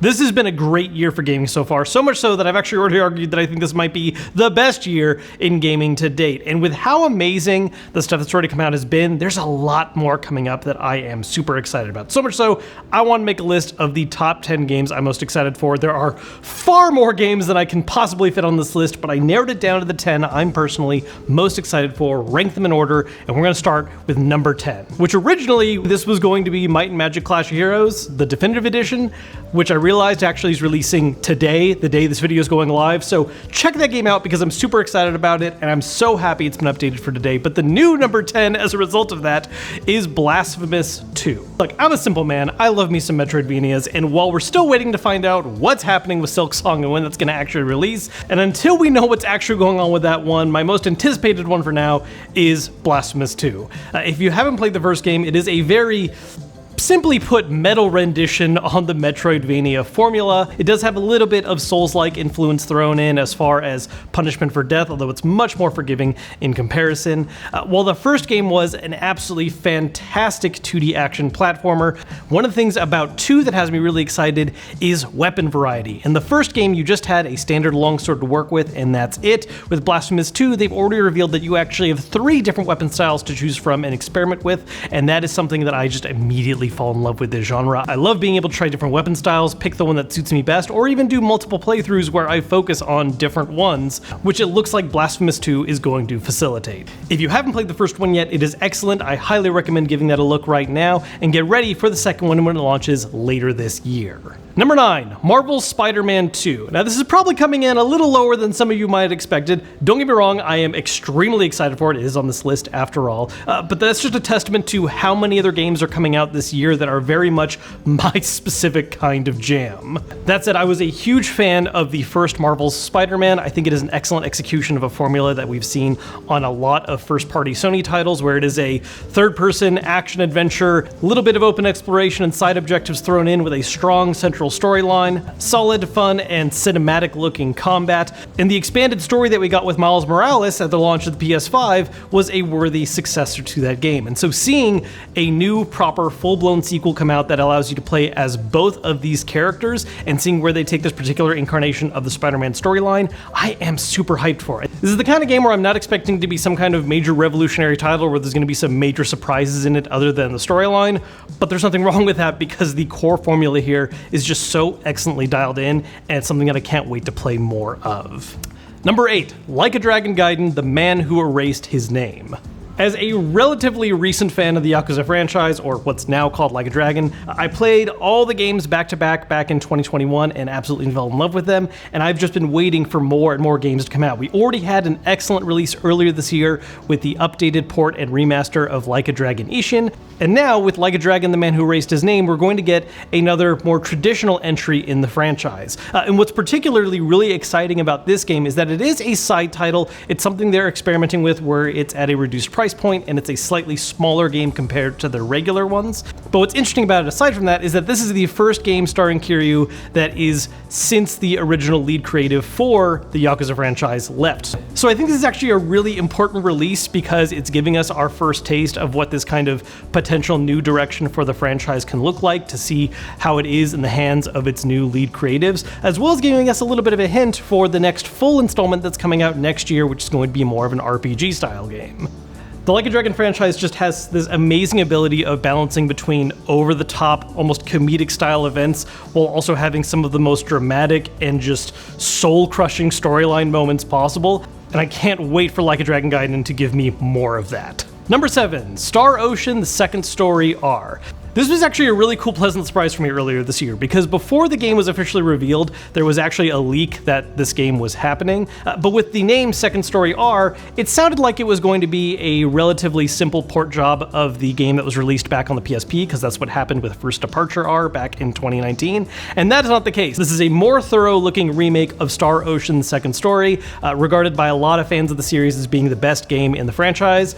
This has been a great year for gaming so far, so much so that I've actually already argued that I think this might be the best year in gaming to date. And with how amazing the stuff that's already come out has been, there's a lot more coming up that I am super excited about. So much so, I want to make a list of the top 10 games I'm most excited for. There are far more games than I can possibly fit on this list, but I narrowed it down to the 10 I'm personally most excited for, ranked them in order, and we're going to start with number 10, which originally this was going to be Might and Magic Clash of Heroes, the Definitive Edition, which I realized actually is releasing today, the day this video is going live. So check that game out because I'm super excited about it and I'm so happy it's been updated for today. But the new number 10 as a result of that is Blasphemous 2. Look, I'm a simple man. I love me some Metroidvanias, and while we're still waiting to find out what's happening with Silksong and when that's going to actually release, and until we know what's actually going on with that one, my most anticipated one for now is Blasphemous 2. If you haven't played the first game, it is a very simply put, metal rendition on the Metroidvania formula. It does have a little bit of Souls-like influence thrown in as far as punishment for death, although it's much more forgiving in comparison. While the first game was an absolutely fantastic 2D action platformer, one of the things about 2 that has me really excited is weapon variety. In the first game, you just had a standard longsword to work with, and that's it. With Blasphemous 2, they've already revealed that you actually have 3 different weapon styles to choose from and experiment with, and that is something that I just immediately fall in love with this genre. I love being able to try different weapon styles, pick the one that suits me best, or even do multiple playthroughs where I focus on different ones, which it looks like Blasphemous 2 is going to facilitate. If you haven't played the first one yet, it is excellent. I highly recommend giving that a look right now, and get ready for the second one when it launches later this year. Number 9, Marvel's Spider-Man 2. Now this is probably coming in a little lower than some of you might have expected. Don't get me wrong, I am extremely excited for it. It is on this list after all, but that's just a testament to how many other games are coming out this year that are very much my specific kind of jam. That said, I was a huge fan of the first Marvel's Spider-Man. I think it is an excellent execution of a formula that we've seen on a lot of first-party Sony titles, where it is a third-person action-adventure, a little bit of open exploration and side objectives thrown in with a strong central storyline, solid, fun, and cinematic-looking combat, and the expanded story that we got with Miles Morales at the launch of the PS5 was a worthy successor to that game. And so seeing a new, proper, full-blown sequel come out that allows you to play as both of these characters and seeing where they take this particular incarnation of the Spider-Man storyline, I am super hyped for it. This is the kind of game where I'm not expecting to be some kind of major revolutionary title where there's going to be some major surprises in it other than the storyline, but there's nothing wrong with that because the core formula here is just so excellently dialed in, and it's something that I can't wait to play more of. Number 8, Like a Dragon Gaiden, The Man Who Erased His Name. As a relatively recent fan of the Yakuza franchise, or what's now called Like a Dragon, I played all the games back-to-back back in 2021 and absolutely fell in love with them, and I've just been waiting for more and more games to come out. We already had an excellent release earlier this year with the updated port and remaster of Like a Dragon Ishin, and now with Like a Dragon, The Man Who Erased His Name, we're going to get another more traditional entry in the franchise. And what's particularly really exciting about this game is that it is a side title. It's something they're experimenting with where it's at a reduced price point and it's a slightly smaller game compared to the regular ones. But what's interesting about it aside from that is that this is the first game starring Kiryu that is since the original lead creative for the Yakuza franchise left. So I think this is actually a really important release because it's giving us our first taste of what this kind of potential new direction for the franchise can look like, to see how it is in the hands of its new lead creatives, as well as giving us a little bit of a hint for the next full installment that's coming out next year, which is going to be more of an RPG style game. The Like a Dragon franchise just has this amazing ability of balancing between over-the-top, almost comedic style events, while also having some of the most dramatic and just soul-crushing storyline moments possible, and I can't wait for Like a Dragon Gaiden to give me more of that. Number 7, Star Ocean: The Second Story R. This was actually a really cool, pleasant surprise for me earlier this year, because before the game was officially revealed, there was actually a leak that this game was happening, but with the name Second Story R, it sounded like it was going to be a relatively simple port job of the game that was released back on the PSP, because that's what happened with First Departure R back in 2019, and that is not the case. This is a more thorough-looking remake of Star Ocean: Second Story, regarded by a lot of fans of the series as being the best game in the franchise,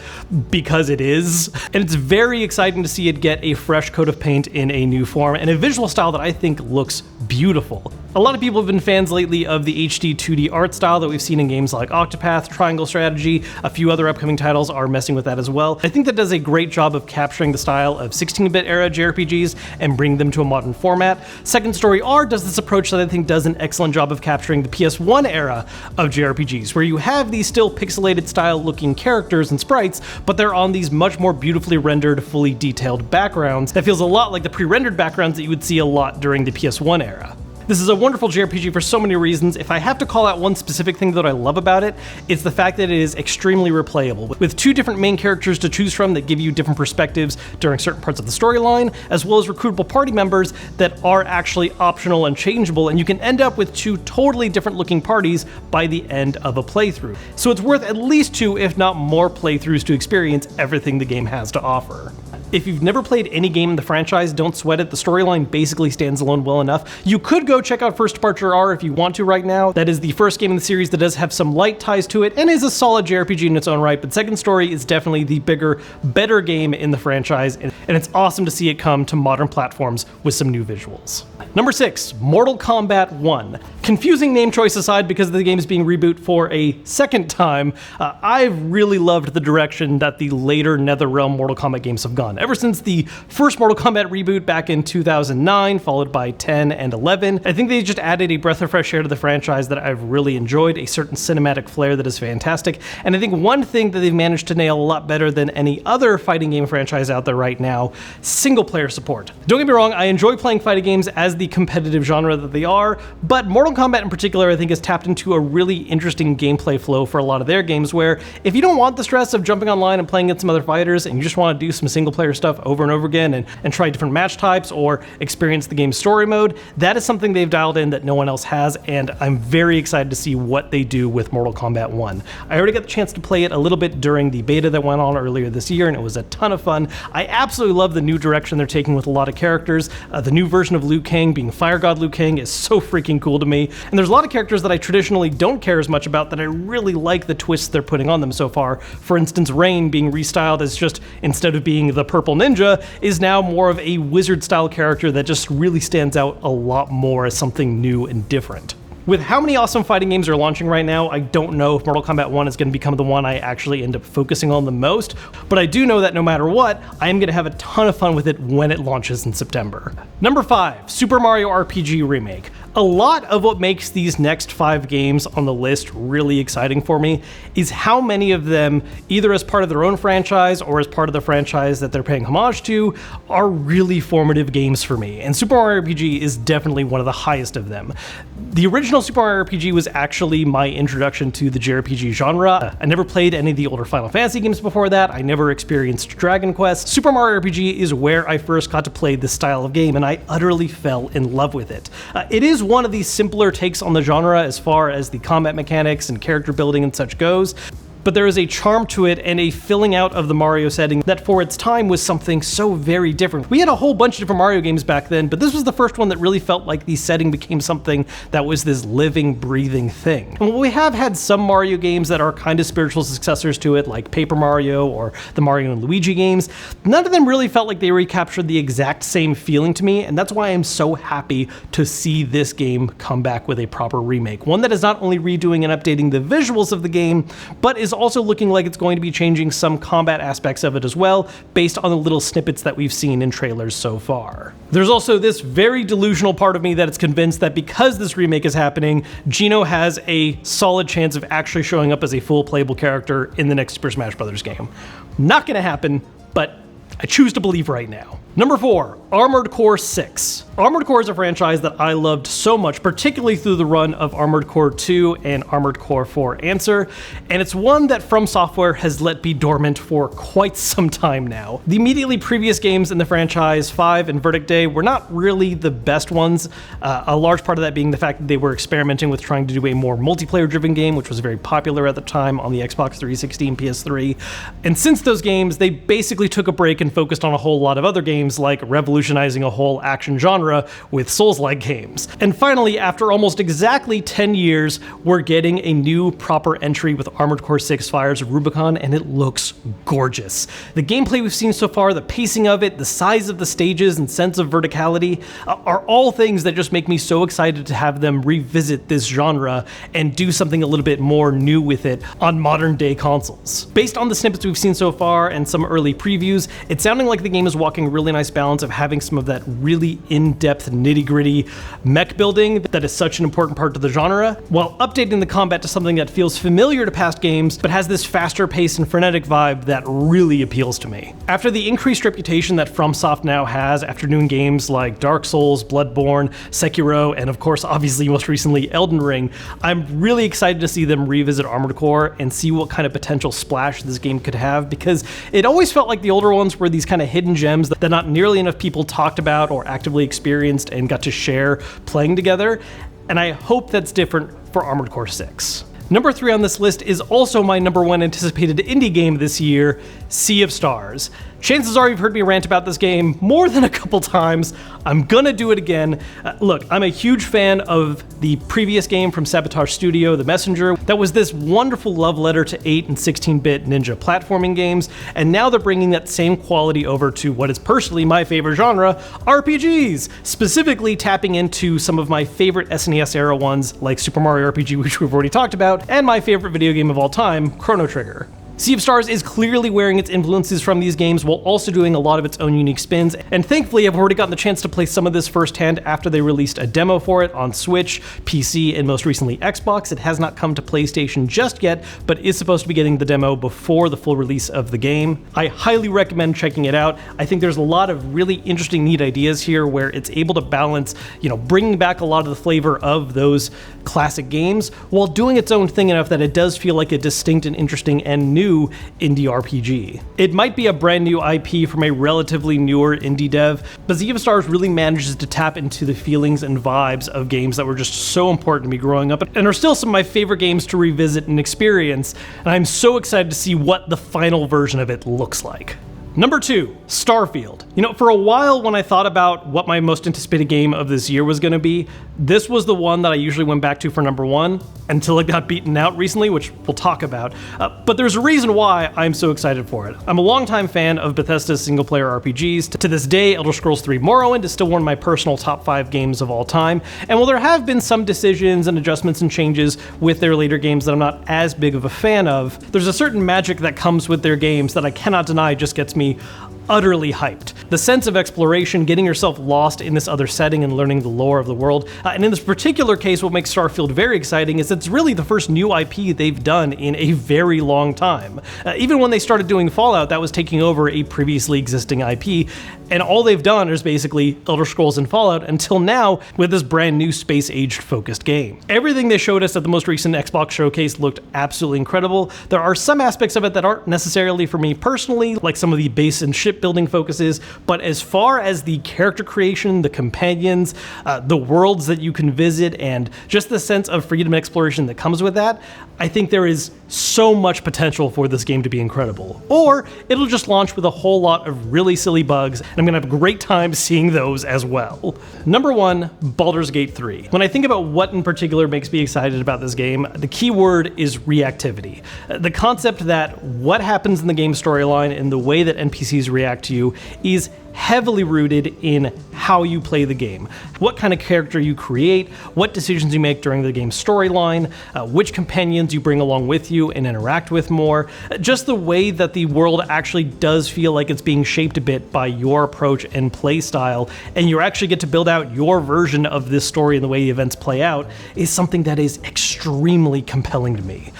because it is, and it's very exciting to see it get a fresh coat of paint in a new form and a visual style that I think looks beautiful. A lot of people have been fans lately of the HD 2D art style that we've seen in games like Octopath, Triangle Strategy. A few other upcoming titles are messing with that as well. I think that does a great job of capturing the style of 16-bit era JRPGs and bringing them to a modern format. Second Story R does this approach that I think does an excellent job of capturing the PS1 era of JRPGs, where you have these still pixelated style looking characters and sprites, but they're on these much more beautifully rendered, fully detailed backgrounds that feels a lot like the pre-rendered backgrounds that you would see a lot during the PS1 era. This is a wonderful JRPG for so many reasons. If I have to call out one specific thing that I love about it, it's the fact that it is extremely replayable, with two different main characters to choose from that give you different perspectives during certain parts of the storyline, as well as recruitable party members that are actually optional and changeable, and you can end up with two totally different looking parties by the end of a playthrough. So it's worth at least 2, if not more, playthroughs to experience everything the game has to offer. If you've never played any game in the franchise, don't sweat it. The storyline basically stands alone well enough. You could go check out First Departure R if you want to right now. That is the first game in the series that does have some light ties to it and is a solid JRPG in its own right, but Second Story is definitely the bigger, better game in the franchise, and it's awesome to see it come to modern platforms with some new visuals. Number 6, Mortal Kombat 1. Confusing name choice aside, because the game is being rebooted for a second time, I've really loved the direction that the later NetherRealm Mortal Kombat games have gone. Ever since the first Mortal Kombat reboot back in 2009, followed by 10 and 11, I think they just added a breath of fresh air to the franchise that I've really enjoyed, a certain cinematic flair that is fantastic, and I think one thing that they've managed to nail a lot better than any other fighting game franchise out there right now, single-player support. Don't get me wrong, I enjoy playing fighting games as the competitive genre that they are, but Mortal Kombat in particular I think has tapped into a really interesting gameplay flow for a lot of their games, where if you don't want the stress of jumping online and playing against some other fighters and you just want to do some single-player stuff over and over again and try different match types or experience the game's story mode, that is something they've dialed in that no one else has, and I'm very excited to see what they do with Mortal Kombat 1. I already got the chance to play it a little bit during the beta that went on earlier this year, and it was a ton of fun. I absolutely love the new direction they're taking with a lot of characters. The new version of Liu Kang being Fire God Liu Kang is so freaking cool to me, and there's a lot of characters that I traditionally don't care as much about that I really like the twists they're putting on them so far. For instance, Rain being restyled as just, instead of being the purple ninja, is now more of a wizard-style character that just really stands out a lot more as something new and different. With how many awesome fighting games are launching right now, I don't know if Mortal Kombat 1 is going to become the one I actually end up focusing on the most, but I do know that no matter what, I am going to have a ton of fun with it when it launches in September. Number 5, Super Mario RPG Remake. A lot of what makes these next 5 games on the list really exciting for me is how many of them, either as part of their own franchise or as part of the franchise that they're paying homage to, are really formative games for me, and Super Mario RPG is definitely one of the highest of them. The original Super Mario RPG was actually my introduction to the JRPG genre. I never played any of the older Final Fantasy games before that, I never experienced Dragon Quest. Super Mario RPG is where I first got to play this style of game, and I utterly fell in love with it. It is one of the simpler takes on the genre as far as the combat mechanics and character building and such goes, but there is a charm to it and a filling out of the Mario setting that for its time was something so very different. We had a whole bunch of different Mario games back then, but this was the first one that really felt like the setting became something that was this living, breathing thing. And we have had some Mario games that are kind of spiritual successors to it, like Paper Mario or the Mario and Luigi games. None of them really felt like they recaptured the exact same feeling to me, and that's why I'm so happy to see this game come back with a proper remake. One that is not only redoing and updating the visuals of the game, but is also looking like it's going to be changing some combat aspects of it as well, based on the little snippets that we've seen in trailers so far. There's also this very delusional part of me that is convinced that because this remake is happening, Geno has a solid chance of actually showing up as a full playable character in the next Super Smash Bros. Game. Not gonna happen, but I choose to believe right now. Number 4, Armored Core 6. Armored Core is a franchise that I loved so much, particularly through the run of Armored Core 2 and Armored Core 4 Answer, and it's one that From Software has let be dormant for quite some time now. The immediately previous games in the franchise, 5 and Verdict Day, were not really the best ones, a large part of that being the fact that they were experimenting with trying to do a more multiplayer-driven game, which was very popular at the time on the Xbox 360 and PS3, and since those games, they basically took a break and focused on a whole lot of other games, like revolutionizing a whole action genre with Souls-like games. And finally, after almost exactly 10 years, we're getting a new proper entry with Armored Core 6 Fires of Rubicon, and it looks gorgeous. The gameplay we've seen so far, the pacing of it, the size of the stages, and sense of verticality are all things that just make me so excited to have them revisit this genre and do something a little bit more new with it on modern day consoles. Based on the snippets we've seen so far and some early previews, it's sounding like the game is walking a really nice balance of having some of that really in-depth nitty-gritty mech building that is such an important part of the genre, while updating the combat to something that feels familiar to past games but has this faster pace and frenetic vibe that really appeals to me. After the increased reputation that FromSoft now has after doing games like Dark Souls, Bloodborne, Sekiro, and of course obviously most recently Elden Ring, I'm really excited to see them revisit Armored Core and see what kind of potential splash this game could have, because it always felt like the older ones were these kind of hidden gems that not nearly enough people talked about or actively experienced and got to share playing together, and I hope that's different for Armored Core 6. Number 3 on this list is also my number 1 anticipated indie game this year, Sea of Stars. Chances are you've heard me rant about this game more than a couple times. I'm gonna do it again. Look, I'm a huge fan of the previous game from Sabotage Studio, The Messenger, that was this wonderful love letter to 8 and 16-bit ninja platforming games, and now they're bringing that same quality over to what is personally my favorite genre, RPGs, specifically tapping into some of my favorite SNES era ones like Super Mario RPG, which we've already talked about, and my favorite video game of all time, Chrono Trigger. Sea of Stars is clearly wearing its influences from these games while also doing a lot of its own unique spins, and thankfully I've already gotten the chance to play some of this firsthand after they released a demo for it on Switch, PC, and most recently Xbox. It has not come to PlayStation just yet, but is supposed to be getting the demo before the full release of the game. I highly recommend checking it out. I think there's a lot of really interesting, neat ideas here where it's able to balance, bringing back a lot of the flavor of those classic games while doing its own thing enough that it does feel like a distinct and interesting and new indie RPG. It might be a brand new IP from a relatively newer indie dev, but Sea of Stars really manages to tap into the feelings and vibes of games that were just so important to me growing up and are still some of my favorite games to revisit and experience, and I'm so excited to see what the final version of it looks like. Number 2, Starfield. For a while when I thought about what my most anticipated game of this year was going to be, this was the one that I usually went back to for number 1 until it got beaten out recently, which we'll talk about. But there's a reason why I'm so excited for it. I'm a longtime fan of Bethesda's single-player RPGs. To this day, Elder Scrolls 3 Morrowind is still one of my personal top 5 games of all time. And while there have been some decisions and adjustments and changes with their later games that I'm not as big of a fan of, there's a certain magic that comes with their games that I cannot deny just gets me utterly hyped. The sense of exploration, getting yourself lost in this other setting and learning the lore of the world. And in this particular case, what makes Starfield very exciting is it's really the first new IP they've done in a very long time. Even when they started doing Fallout, that was taking over a previously existing IP, and all they've done is basically Elder Scrolls and Fallout until now with this brand new space-aged focused game. Everything they showed us at the most recent Xbox showcase looked absolutely incredible. There are some aspects of it that aren't necessarily for me personally, like some of the base and shipbuilding focuses, but as far as the character creation, the companions, the worlds that you can visit, and just the sense of freedom and exploration that comes with that, I think there is so much potential for this game to be incredible. Or it'll just launch with a whole lot of really silly bugs, and I'm gonna have a great time seeing those as well. Number 1, Baldurs Gate 3. When I think about what in particular makes me excited about this game, the key word is reactivity. The concept that what happens in the game storyline and the way that NPCs react to you is heavily rooted in how you play the game. What kind of character you create, what decisions you make during the game's storyline, which companions you bring along with you and interact with more. Just the way that the world actually does feel like it's being shaped a bit by your approach and play style, and you actually get to build out your version of this story and the way the events play out is something that is extremely compelling to me.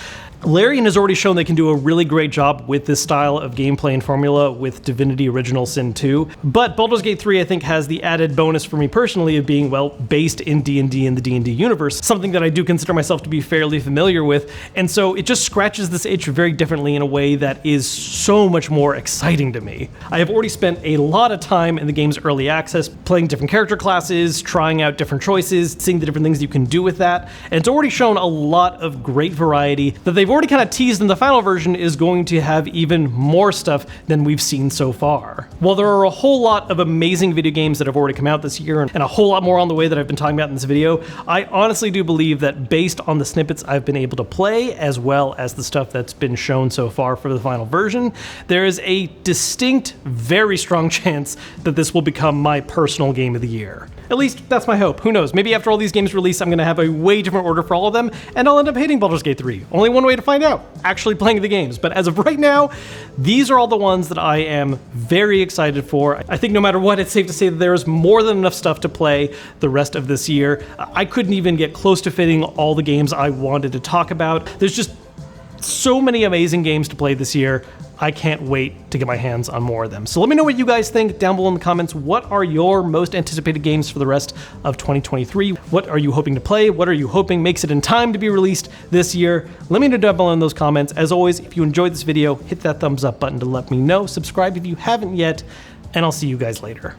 Larian has already shown they can do a really great job with this style of gameplay and formula with Divinity Original Sin 2, but Baldur's Gate 3 I think has the added bonus for me personally of being, well, based in D&D and the D&D universe, something that I do consider myself to be fairly familiar with, and so it just scratches this itch very differently in a way that is so much more exciting to me. I have already spent a lot of time in the game's early access, playing different character classes, trying out different choices, seeing the different things you can do with that, and it's already shown a lot of great variety that they've already kind of teased that the final version is going to have even more stuff than we've seen so far. While there are a whole lot of amazing video games that have already come out this year, and a whole lot more on the way that I've been talking about in this video, I honestly do believe that based on the snippets I've been able to play, as well as the stuff that's been shown so far for the final version, there is a distinct, very strong chance that this will become my personal game of the year. At least, that's my hope. Who knows? Maybe after all these games release, I'm going to have a way different order for all of them, and I'll end up hating Baldur's Gate 3. Only one way to find out, actually playing the games. But as of right now, these are all the ones that I am very excited for. I think no matter what, it's safe to say that there is more than enough stuff to play the rest of this year. I couldn't even get close to fitting all the games I wanted to talk about. There's just so many amazing games to play this year. I can't wait to get my hands on more of them. So let me know what you guys think down below in the comments. What are your most anticipated games for the rest of 2023? What are you hoping to play? What are you hoping makes it in time to be released this year? Let me know down below in those comments. As always, if you enjoyed this video, hit that thumbs up button to let me know. Subscribe if you haven't yet, and I'll see you guys later.